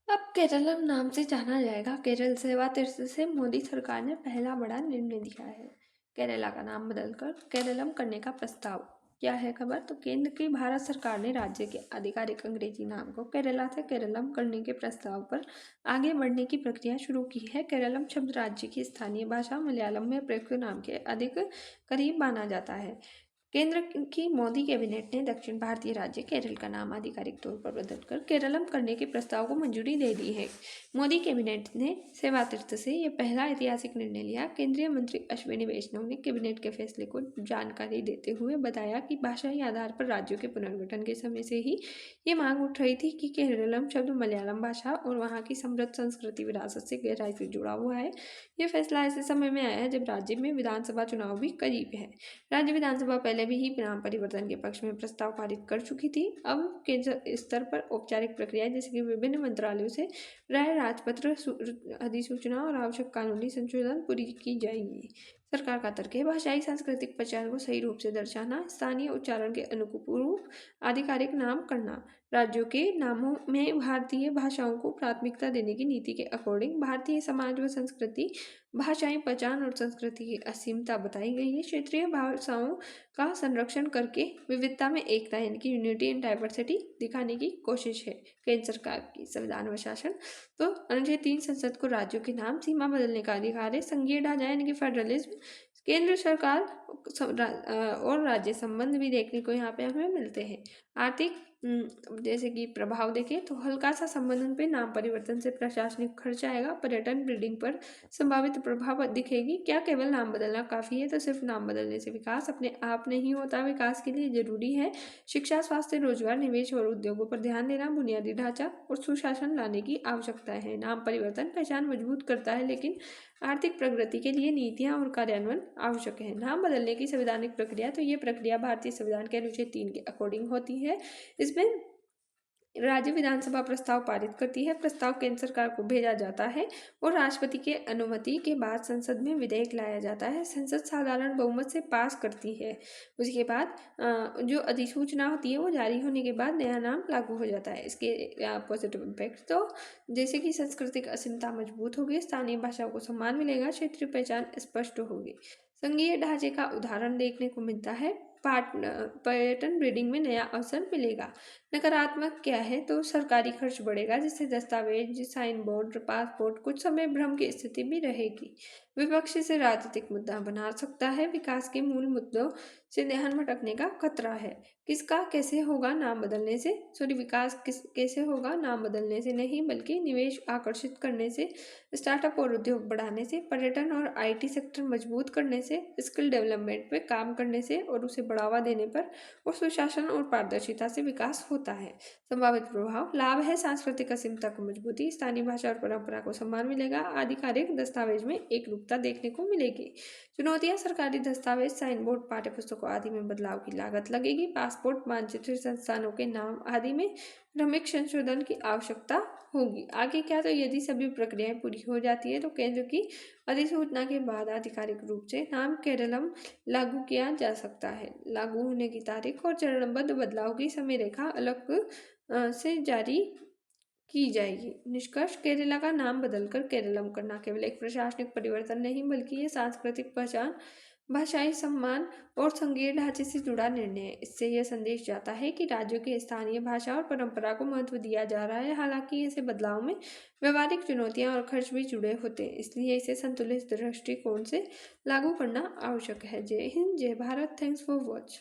अब केरलम नाम से जाना जाएगा। केरल सेवा तीर्थ से मोदी सरकार ने पहला बड़ा निर्णय लिया है। केरला का नाम बदलकर केरलम करने का प्रस्ताव। क्या है खबर? तो केंद्र की भारत सरकार ने राज्य के आधिकारिक अंग्रेजी नाम को केरला से केरलम करने के प्रस्ताव पर आगे बढ़ने की प्रक्रिया शुरू की है। केरलम शब्द राज्य की स्थानीय भाषा मलयालम में प्रयुक्त नाम के अधिक करीब माना जाता है। केंद्र की मोदी कैबिनेट ने दक्षिण भारतीय राज्य केरल का नाम आधिकारिक तौर पर बदलकर केरलम करने के प्रस्ताव को मंजूरी दे दी है। मोदी कैबिनेट ने सेवा तीर्थ से यह पहला ऐतिहासिक निर्णय लिया। केंद्रीय मंत्री अश्विनी वैष्णव ने कैबिनेट के फैसले को जानकारी देते हुए बताया कि भाषाई आधार पर राज्यों के पुनर्गठन के समय से ही ये मांग उठ रही थी कि केरलम शब्द मलयालम भाषा और वहाँ की समृद्ध संस्कृति विरासत से गहराई से जुड़ा हुआ है। यह फैसला ऐसे समय में आया है जब राज्य में विधानसभा चुनाव भी करीब है। राज्य विधानसभा पहले भी ही नाम परिवर्तन के पक्ष में प्रस्ताव पारित कर चुकी थी। अब केंद्र स्तर पर औपचारिक प्रक्रिया जैसे कि विभिन्न मंत्रालयों से राय राजपत्र अधिसूचना और आवश्यक कानूनी संशोधन पूरी की जाएगी। सरकार का तर्क है भाषाई सांस्कृतिक पहचान को सही रूप से दर्शाना, स्थानीय उच्चारण के अनुरूप आधिकारिक नाम करना, राज्यों के नामों में भारतीय भाषाओं को प्राथमिकता देने की नीति के अकॉर्डिंग भारतीय समाज व संस्कृति, भाषाई पहचान और संस्कृति की असीमता बताई गई है। क्षेत्रीय भाषाओं का संरक्षण करके विविधता में एकता यानी कि यूनिटी इन डाइवर्सिटी दिखाने की कोशिश है केंद्र सरकार की। संविधान व शासन तो अनुच्छेद 3 संसद को राज्यों के नाम सीमा बदलने का अधिकार है। संघीय ढांचा यानी कि फेडरलिज्म, केंद्र सरकार और राज्य संबंध भी देखने को यहाँ पे हमें मिलते हैं। आर्थिक जैसे कि प्रभाव देखें तो हल्का सा संबंधन पे नाम परिवर्तन से प्रशासनिक खर्च आएगा। पर्यटन ब्रीडिंग पर संभावित प्रभाव दिखेगी। क्या केवल नाम बदलना काफ़ी है? तो सिर्फ नाम बदलने से विकास अपने आप नहीं होता। विकास के लिए जरूरी है शिक्षा, स्वास्थ्य, रोजगार, निवेश और उद्योगों पर ध्यान देना, बुनियादी ढांचा और सुशासन लाने की आवश्यकता है। नाम परिवर्तन पहचान मजबूत करता है लेकिन आर्थिक प्रगति के लिए नीतियां और कार्यान्वयन आवश्यक है। नाम बदलने की संवैधानिक प्रक्रिया तो ये प्रक्रिया भारतीय संविधान के अनुच्छेद 3 के अकॉर्डिंग होती है। इसमें राज्य विधानसभा प्रस्ताव पारित करती है। प्रस्ताव केंद्र सरकार को भेजा जाता है और राष्ट्रपति के अनुमति के बाद संसद में विधेयक लाया जाता है। संसद साधारण बहुमत से पास करती है। उसके बाद जो अधिसूचना होती है वो जारी होने के बाद नया नाम लागू हो जाता है। इसके पॉजिटिव इम्पैक्ट तो जैसे कि सांस्कृतिक असीमता मजबूत होगी, स्थानीय भाषाओं को सम्मान मिलेगा, क्षेत्रीय पहचान स्पष्ट होगी। संघीय ढांचे का उदाहरण देखने को मिलता है। पर्यटन ब्रीडिंग में नया अवसर मिलेगा। नकारात्मक क्या है? तो सरकारी खर्च बढ़ेगा जिससे दस्तावेज, साइन बोर्ड, पासपोर्ट कुछ समय भ्रम की स्थिति भी रहेगी। विपक्ष से राजनीतिक मुद्दा बना सकता है। विकास के मूल मुद्दों से ध्यान भटकने का खतरा है। किसका कैसे होगा नाम बदलने से? सॉरी, विकास किस कैसे होगा नाम बदलने से नहीं बल्कि निवेश आकर्षित करने से, स्टार्टअप और उद्योग बढ़ाने से, पर्यटन और आईटी सेक्टर मजबूत करने से, स्किल डेवलपमेंट पे काम करने से और उसे बढ़ावा देने पर और सुशासन और पारदर्शिता से विकास होता है। संभावित प्रभाव लाभ है सांस्कृतिक असीमता को मजबूती, स्थानीय भाषा और परंपरा को सम्मान मिलेगा, आधिकारिक दस्तावेज में एक रूपता देखने को मिलेगी। चुनौतियां सरकारी दस्तावेज, साइन बोर्ड, पाठ्य पुस्तकों आदि में बदलाव की लागत लगेगी। पासपोर्ट, मानचित्र, संस्थानों के नाम आदि में क्रमिक संशोधन की आवश्यकता होगी। आगे क्या? तो यदि सभी प्रक्रियाएं पूरी हो जाती है तो केंद्र की अधिसूचना के बाद आधिकारिक रूप से नाम केरलम लागू किया जा सकता है। लागू होने की तारीख और चरणबद्ध बदलाव की समय रेखा अलग से जारी की जाएगी। निष्कर्ष, केरला का नाम बदलकर केरलम करना केवल एक प्रशासनिक परिवर्तन नहीं बल्कि ये सांस्कृतिक पहचान, भाषाई सम्मान और संघीय ढांचे से जुड़ा निर्णय है। इससे यह संदेश जाता है कि राज्यों की स्थानीय भाषा और परंपरा को महत्व दिया जा रहा है। हालांकि ऐसे बदलाव में व्यवहारिक चुनौतियां और खर्च भी जुड़े होते हैं, इसलिए इसे संतुलित दृष्टिकोण से लागू करना आवश्यक है। जय हिंद, जय भारत। Thanks for watch.